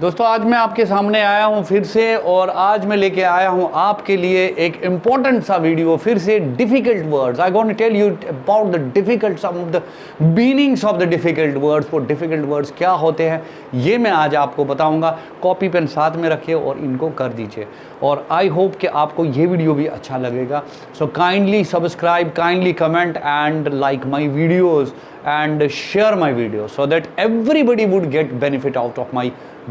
दोस्तों आज मैं आपके सामने आया हूं फिर से, और आज मैं लेके आया हूं आपके लिए एक इम्पोर्टेंट सा वीडियो। फिर से difficult words, I gonna tell you about the difficult, some of the meanings of the difficult words. वो डिफिकल्ट वर्ड्स क्या होते हैं ये मैं आज आपको बताऊंगा। कॉपी पेन साथ में रखिए और इनको कर दीजिए, और आई होप कि आपको ये वीडियो भी अच्छा लगेगा। So kindly subscribe, kindly comment and like my videos and share my videos so that everybody would get benefit out of my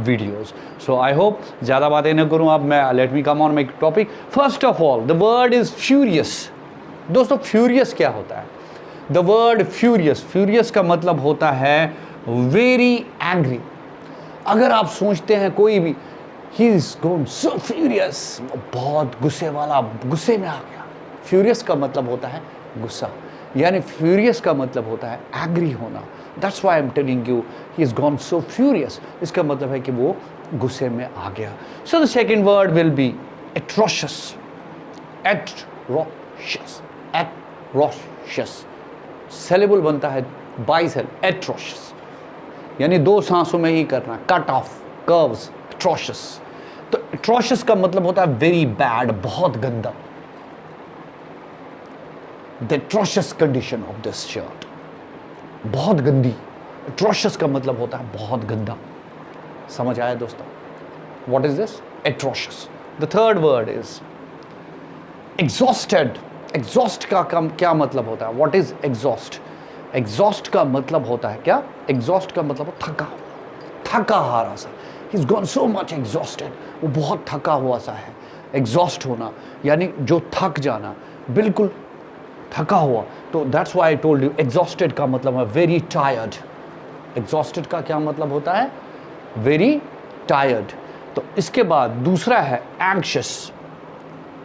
videos. So I hope ज़्यादा बातें न करूँ अब मैं, let me come on my topic. First of all, the word is furious. दोस्तों furious क्या होता है? The word furious का मतलब होता है very angry. अगर आप सोचते हैं कोई भी he is gone so furious, बहुत गुस्से वाला, गुस्से में आ गया। Furious का मतलब होता है गुस्सा, यानी फ्यूरियस का मतलब होता है एग्री होना। That's why I am telling you he is gone so furious. इसका मतलब है कि वो गुस्से में आ गया। So the second word will be atrocious. Atrocious, atrocious saleable बनता है बाई सेल, एट्रोशियस यानी दो सांसों में ही करना, कट ऑफ, कर्व्स, एट्रोशियस। तो एट्रोशियस का मतलब होता है वेरी बैड, बहुत गंदा। The atrocious condition of this shirt, बहुत गंदी। atrocious का मतलब होता है बहुत गंदा। समझ आया दोस्तों? What is this? Atrocious. The third word is exhausted. Exhaust का क्या मतलब होता है? What is exhaust? Exhaust का मतलब होता है क्या? Exhaust का मतलब थका हारा सा। He's gone so much exhausted. वो बहुत थका हुआ सा है। Exhaust होना यानी जो थक जाना, बिल्कुल थका हुआ। तो that's why I told you exhausted का मतलब है वेरी टायर्ड। एग्जॉस्टेड का क्या मतलब होता है? Very tired. तो इसके बाद दूसरा है एंक्शस।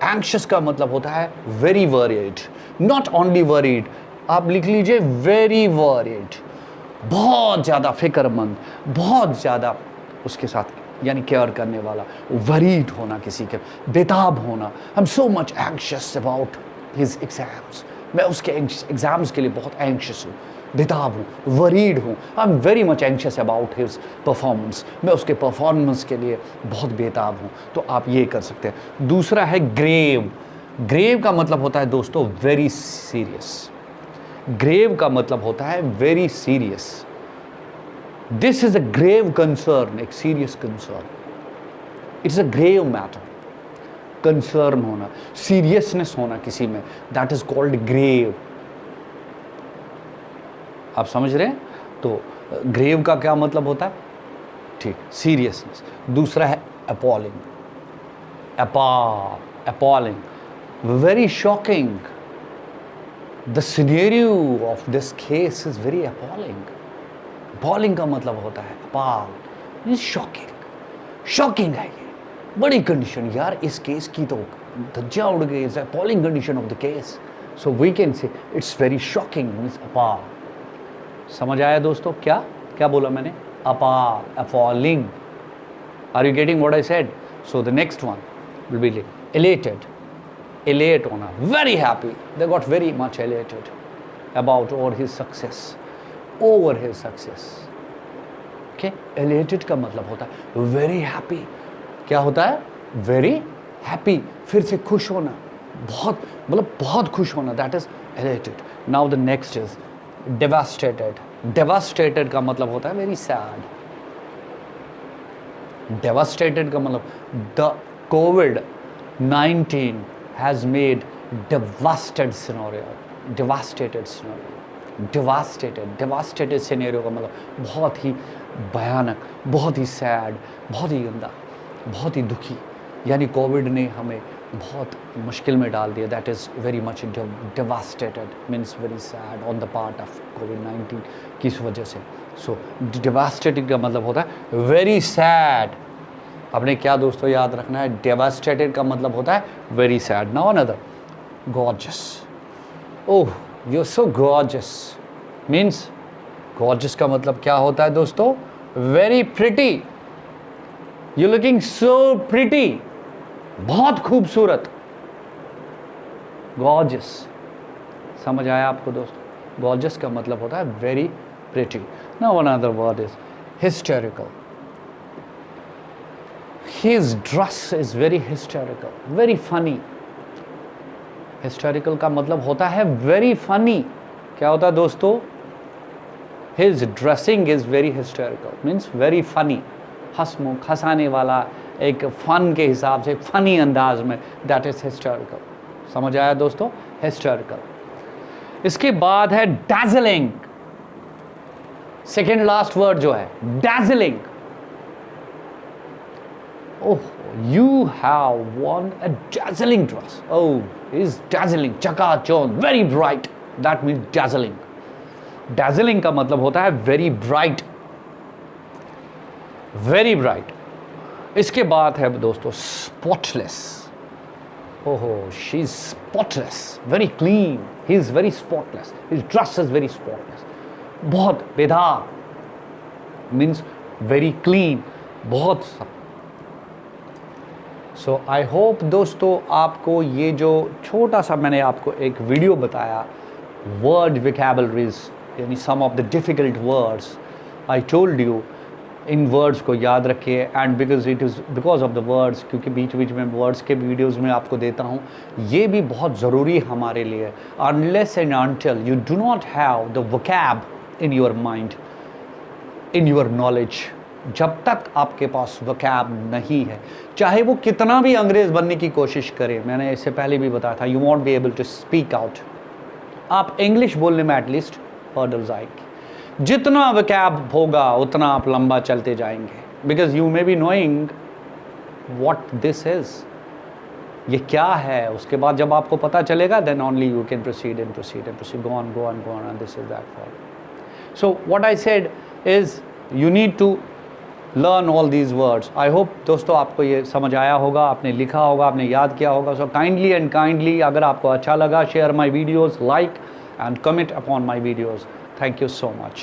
एंक्शस का मतलब होता है very worried, not only worried, आप लिख लीजिए वेरी वरीड, बहुत ज़्यादा फिक्रमंद, बहुत ज़्यादा उसके साथ यानी केयर करने वाला। वरीड होना, किसी के बेताब होना। I am so much anxious about his exams. मैं उसके एग्जाम्स के लिए बहुत एंक्शस हूँ, बेताब हूँ, वरीड हूँ। I am very much anxious about his performance. मैं उसके परफॉर्मेंस के लिए बहुत बेताब हूँ। तो आप ये कर सकते हैं। दूसरा है ग्रेव। ग्रेव का मतलब होता है दोस्तों वेरी सीरियस। ग्रेव का मतलब होता है very serious. This is a grave concern, एक serious concern. It's a grave matter. Concern होना, सीरियसनेस होना किसी में, दैट इज कॉल्ड ग्रेव। आप समझ रहे हैं? तो ग्रेव का क्या मतलब होता है? ठीक, सीरियसनेस। दूसरा है appalling. Appalling, very shocking. The scenario of this case is very appalling. Appalling का मतलब होता है अपाल, शॉकिंग। शॉकिंग है ये, बड़ी कंडीशन यार। इस केस की तो धज्जियां उड़ गई। Is appalling condition of the case, so we can say it's very shocking, means appal. समझ आया दोस्तों? क्या क्या बोला मैंने? Appal, appalling. Are you getting what I said? So the next one will be elated. Elate होना, very happy. They got very much elated about over his success, over his success. Okay, elated का मतलब होता है very happy. क्या होता है? Very happy, फिर से खुश होना, बहुत मतलब बहुत खुश होना, that is elated. Now the next is devastated. Devastated का मतलब होता है वेरी सैड। डेवास्टेटेड का मतलब the COVID-19 has made devastated scenario. Devastated scenario, devastated scenario का मतलब बहुत ही भयानक, बहुत ही सैड, बहुत ही गंदा, बहुत ही दुखी। यानी कोविड ने हमें बहुत मुश्किल में डाल दिया। That is very much devastated, means very sad on the part of COVID-19 की इस वजह से। सो डेवास्टेटेड का मतलब होता है वेरी सैड। आपने क्या दोस्तों याद रखना है? डेवास्टेटेड का मतलब होता है very sad. Now another, gorgeous. Oh, you are so gorgeous, means gorgeous का मतलब क्या होता है दोस्तों? Very pretty. You looking so pretty, बहुत खूबसूरत, गॉर्जियस। समझ आया आपको दोस्तों? गॉर्जियस का मतलब होता है very pretty. Now another word is hysterical. His dress is very hysterical, very funny. Hysterical का मतलब होता है very funny. क्या होता है दोस्तों? His dressing is very hysterical, means very funny. हंसमुख, हंसाने वाला, एक फन के हिसाब से, फनी अंदाज में, दैट इज हिस्टोरिकल. समझ आया दोस्तों? हिस्टोरिकल. इसके बाद है dazzling. सेकेंड लास्ट वर्ड जो है dazzling. Oh, you have worn a dazzling dress. Oh, is dazzling, चकाचौंध, very bright. That means dazzling. Dazzling का मतलब होता है very bright. Very bright. इसके बाद है दोस्तों spotless. ओहो, she is spotless, very clean. He is very spotless. His dress is very spotless. बहुत बेदाग, means very clean. बहुत. So I hope दोस्तों आपको ये जो छोटा सा मैंने आपको एक वीडियो बताया, word vocabularies, यानी some of the difficult words I told you, in words को याद रखिए. And because of the words, क्योंकि बीच बीच में वर्ड्स के वीडियोस में आपको देता हूँ, ये भी बहुत ज़रूरी है हमारे लिए. Unless and until you do not have the vocab in your mind, in your knowledge, जब तक आपके पास वोकैब नहीं है, चाहे वो कितना भी अंग्रेज़ बनने की कोशिश करे, मैंने इससे पहले भी बताया था, you won't be able to speak out. आप इंग्लिश बोलने में एटलीस्ट हर्डल्स आएंगे. जितना वोकैब होगा उतना आप लंबा चलते जाएंगे. Because you may be knowing what this is, ये क्या है. उसके बाद जब आपको पता चलेगा, then only you can proceed and proceed and proceed, go on go on go on, and this is that for. So what I said is you need to learn all these words. I hope दोस्तों आपको ये समझ आया होगा, आपने लिखा होगा, आपने याद किया होगा. सो काइंडली अगर आपको अच्छा लगा, share my videos, like and comment upon my videos. Thank you so much.